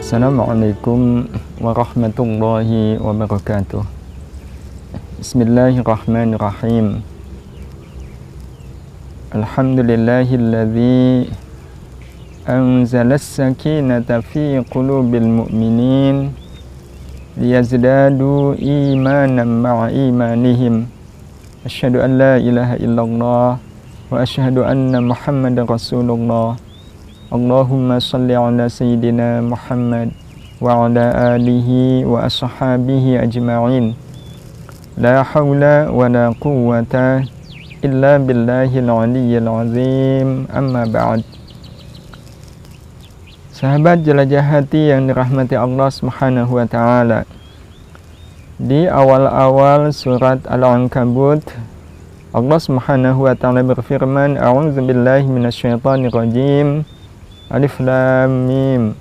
Assalamualaikum warahmatullahi wabarakatuh. Bismillahirrahmanirrahim. Alhamdulillahilladzi anzala as-sakinata fi qulubil mu'minin liyazdadu imanan ma'a imanihim. Asyhadu an la ilaha illallah wa asyhadu anna Muhammadar Rasulullah. Allahumma salli ala sayyidina Muhammad wa ala alihi wa ashabihi ajma'in. La hawla wa la quwwata illa billahil aliyyil azim. Amma ba'd. Sahabat jelajah hati yang dirahmati Allah Subhanahu wa taala. Di awal-awal surat Al-Ankabut, Allah Subhanahu wa taala berfirman, a'udzubillahi minasyaitonir rajim. Alif Lam Mim.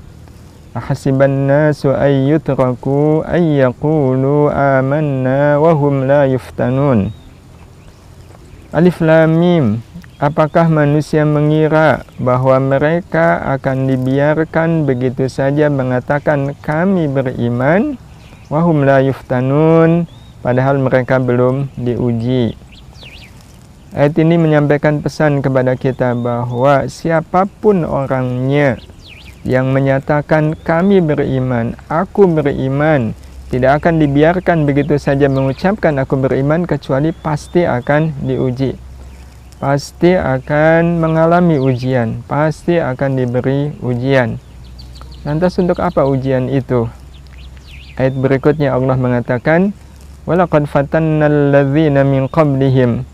Ahasiban nasu ay yutraku ay yaqulu amanna wa hum la yuftanun. Alif Lam Mim. Apakah manusia mengira bahwa mereka akan dibiarkan begitu saja mengatakan kami beriman, wa hum la yuftanun, padahal mereka belum diuji. Ayat ini menyampaikan pesan kepada kita bahwa siapapun orangnya yang menyatakan kami beriman, aku beriman, tidak akan dibiarkan begitu saja mengucapkan aku beriman, kecuali pasti akan diuji. Pasti akan mengalami ujian, pasti akan diberi ujian. Lantas untuk apa ujian itu? Ayat berikutnya Allah mengatakan, walaqad fatannal ladzina min qablihim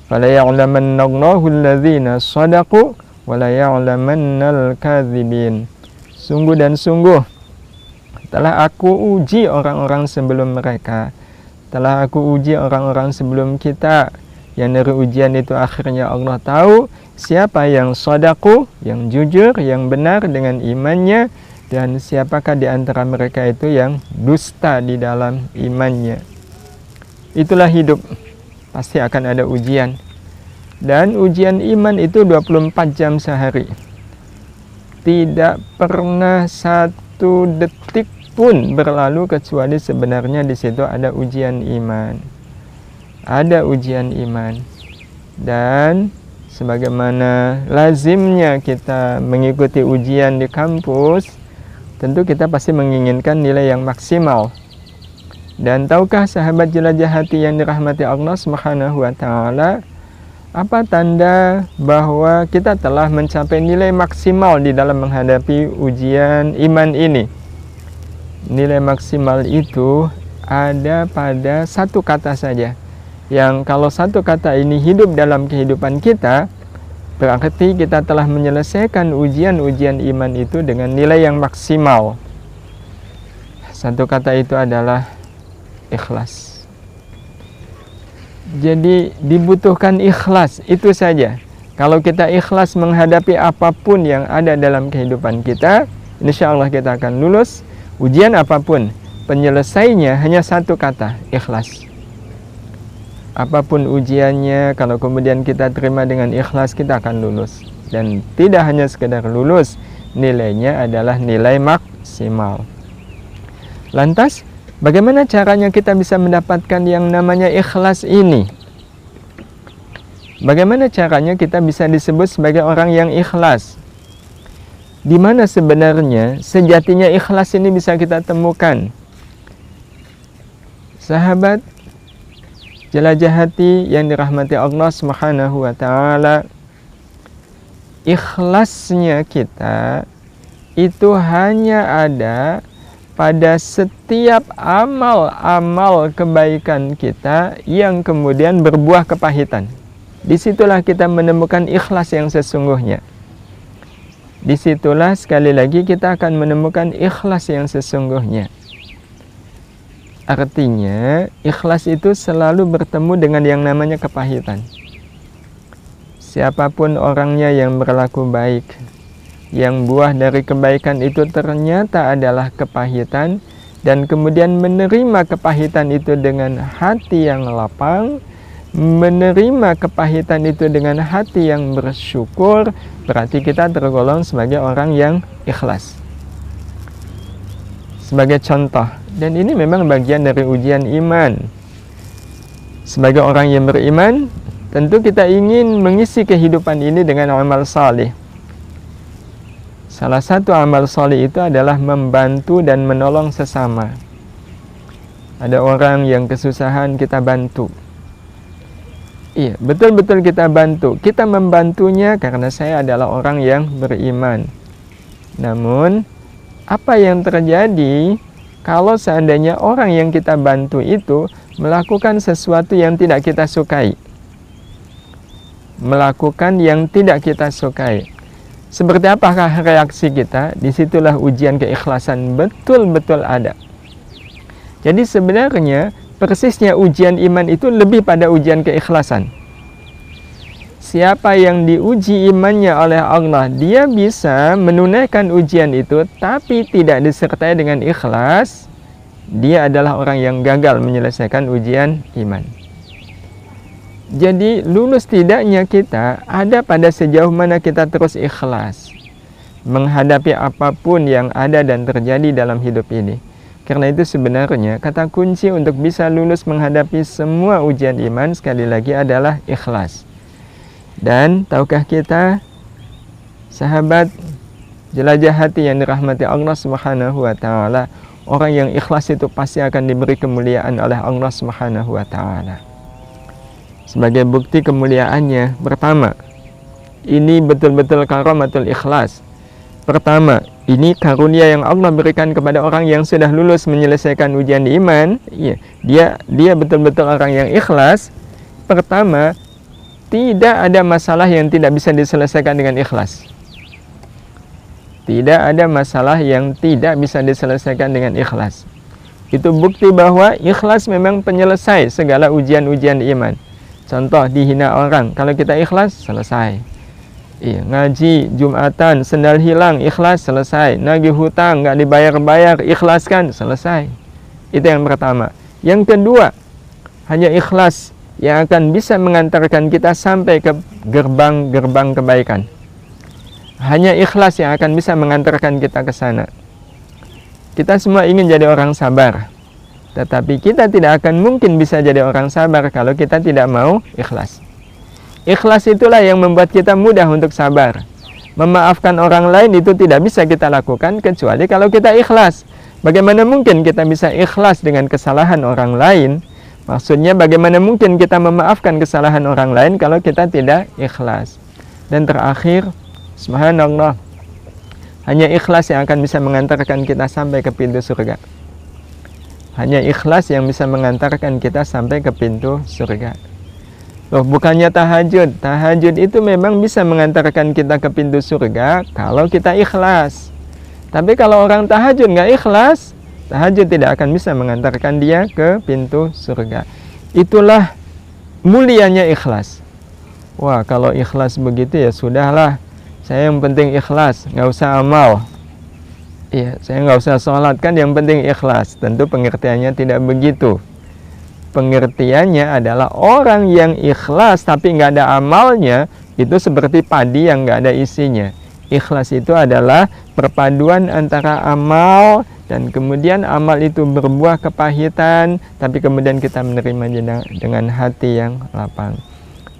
fala ya'lamannallahu alladzina shadaqu wa la ya'lamannal kadzibin. Sungguh dan sungguh telah aku uji orang-orang sebelum mereka, telah aku uji orang-orang sebelum kita, yang dari ujian itu akhirnya Allah tahu siapa yang shadaqu, yang jujur, yang benar dengan imannya, dan siapakah di antara mereka itu yang dusta di dalam imannya. Itulah hidup. Pasti akan ada ujian. Dan ujian iman itu 24 jam sehari. Tidak pernah satu detik pun berlalu kecuali sebenarnya di situ ada ujian iman. Ada ujian iman. Dan sebagaimana lazimnya kita mengikuti ujian di kampus, tentu kita pasti menginginkan nilai yang maksimal. Dan tahukah sahabat jelajah hati yang dirahmati Allah Subhanahu wa taala, apa tanda bahwa kita telah mencapai nilai maksimal di dalam menghadapi ujian iman ini? Nilai maksimal itu ada pada satu kata saja. Yang kalau satu kata ini hidup dalam kehidupan kita, berarti kita telah menyelesaikan ujian-ujian iman itu dengan nilai yang maksimal. Satu kata itu adalah ikhlas. Jadi dibutuhkan ikhlas, itu saja. Kalau kita ikhlas menghadapi apapun yang ada dalam kehidupan kita, insya Allah kita akan lulus. Ujian apapun, penyelesainya hanya satu kata, ikhlas. Apapun ujiannya, kalau kemudian kita terima dengan ikhlas, kita akan lulus. Dan tidak hanya sekedar lulus, nilainya adalah nilai maksimal. Lantas, bagaimana caranya kita bisa mendapatkan yang namanya ikhlas ini? Bagaimana caranya kita bisa disebut sebagai orang yang ikhlas? Di mana sebenarnya sejatinya ikhlas ini bisa kita temukan? Sahabat jelajah hati yang dirahmati Allah Subhanahu wa taala, ikhlasnya kita itu hanya ada pada setiap amal-amal kebaikan kita yang kemudian berbuah kepahitan. Disitulah kita menemukan ikhlas yang sesungguhnya. Disitulah sekali lagi kita akan menemukan ikhlas yang sesungguhnya. Artinya, ikhlas itu selalu bertemu dengan yang namanya kepahitan. Siapapun orangnya yang berlaku baik, yang buah dari kebaikan itu ternyata adalah kepahitan, dan kemudian menerima kepahitan itu dengan hati yang lapang, menerima kepahitan itu dengan hati yang bersyukur, berarti kita tergolong sebagai orang yang ikhlas. sebagai contoh. Dan ini memang bagian dari ujian iman. Sebagai orang yang beriman, tentu kita ingin mengisi kehidupan ini dengan amal saleh. Salah satu amal saleh itu adalah membantu dan menolong sesama. Ada orang yang kesusahan, kita bantu. Iya, betul-betul kita bantu. Kita membantunya karena saya adalah orang yang beriman. Namun, apa yang terjadi kalau seandainya orang yang kita bantu itu melakukan sesuatu yang tidak kita sukai? Melakukan yang tidak kita sukai. Seperti apakah reaksi kita? Disitulah ujian keikhlasan betul-betul ada. Jadi sebenarnya persisnya ujian iman itu lebih pada ujian keikhlasan. Siapa yang diuji imannya oleh Allah, dia bisa menunaikan ujian itu tapi tidak disertai dengan ikhlas, dia adalah orang yang gagal menyelesaikan ujian iman. Jadi lulus tidaknya kita ada pada sejauh mana kita terus ikhlas menghadapi apapun yang ada dan terjadi dalam hidup ini. Karena itu sebenarnya kata kunci untuk bisa lulus menghadapi semua ujian iman sekali lagi adalah ikhlas. Dan tahukah kita, sahabat jelajah hati yang dirahmati Allah Subhanahu wa taala, orang yang ikhlas itu pasti akan diberi kemuliaan oleh Allah Subhanahu wa taala. Sebagai bukti kemuliaannya, pertama, ini betul-betul karamatul ikhlas. Pertama, ini karunia yang Allah berikan kepada orang yang sudah lulus menyelesaikan ujian iman. Dia betul-betul orang yang ikhlas. Pertama, tidak ada masalah yang tidak bisa diselesaikan dengan ikhlas. Tidak ada masalah yang tidak bisa diselesaikan dengan ikhlas. Itu bukti bahwa ikhlas memang penyelesai segala ujian-ujian iman. Contoh, dihina orang, kalau kita ikhlas, selesai. Ngaji Jumatan, sendal hilang, ikhlas, selesai. Nagih hutang, nggak dibayar-bayar, ikhlaskan, selesai. Itu yang pertama. Yang kedua, hanya ikhlas yang akan bisa mengantarkan kita sampai ke gerbang-gerbang kebaikan. Hanya ikhlas yang akan bisa mengantarkan kita ke sana. Kita semua ingin jadi orang sabar, tetapi kita tidak akan mungkin bisa jadi orang sabar kalau kita tidak mau ikhlas. Ikhlas itulah yang membuat kita mudah untuk sabar. Memaafkan orang lain itu tidak bisa kita lakukan kecuali kalau kita ikhlas. Bagaimana mungkin kita bisa ikhlas dengan kesalahan orang lain? Maksudnya bagaimana mungkin kita memaafkan kesalahan orang lain kalau kita tidak ikhlas? Dan terakhir, subhanallah, hanya ikhlas yang akan bisa mengantarkan kita sampai ke pintu surga. Hanya ikhlas yang bisa mengantarkan kita sampai ke pintu surga. Loh, bukannya tahajud. Tahajud itu memang bisa mengantarkan kita ke pintu surga kalau kita ikhlas. Tapi kalau orang tahajud nggak ikhlas, tahajud tidak akan bisa mengantarkan dia ke pintu surga. Itulah mulianya ikhlas. Wah, kalau ikhlas begitu ya sudahlah. Saya yang penting ikhlas, nggak usah amal. Iya, saya nggak usah sholat, kan yang penting ikhlas. Tentu pengertiannya tidak begitu. Pengertiannya adalah orang yang ikhlas tapi nggak ada amalnya, itu seperti padi yang nggak ada isinya. Ikhlas itu adalah perpaduan antara amal dan kemudian amal itu berbuah kepahitan, tapi kemudian kita menerimanya dengan hati yang lapang.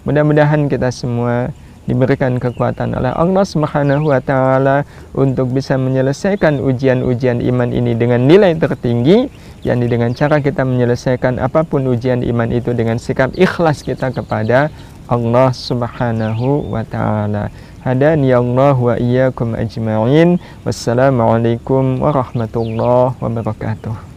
Mudah-mudahan kita semua diberikan kekuatan oleh Allah Subhanahu wa taala untuk bisa menyelesaikan ujian-ujian iman ini dengan nilai tertinggi, yakni dengan cara kita menyelesaikan apapun ujian iman itu dengan sikap ikhlas kita kepada Allah Subhanahu wa taala. Hadani Allah wa iyyakum ajma'in. Wassalamualaikum warahmatullahi wabarakatuh.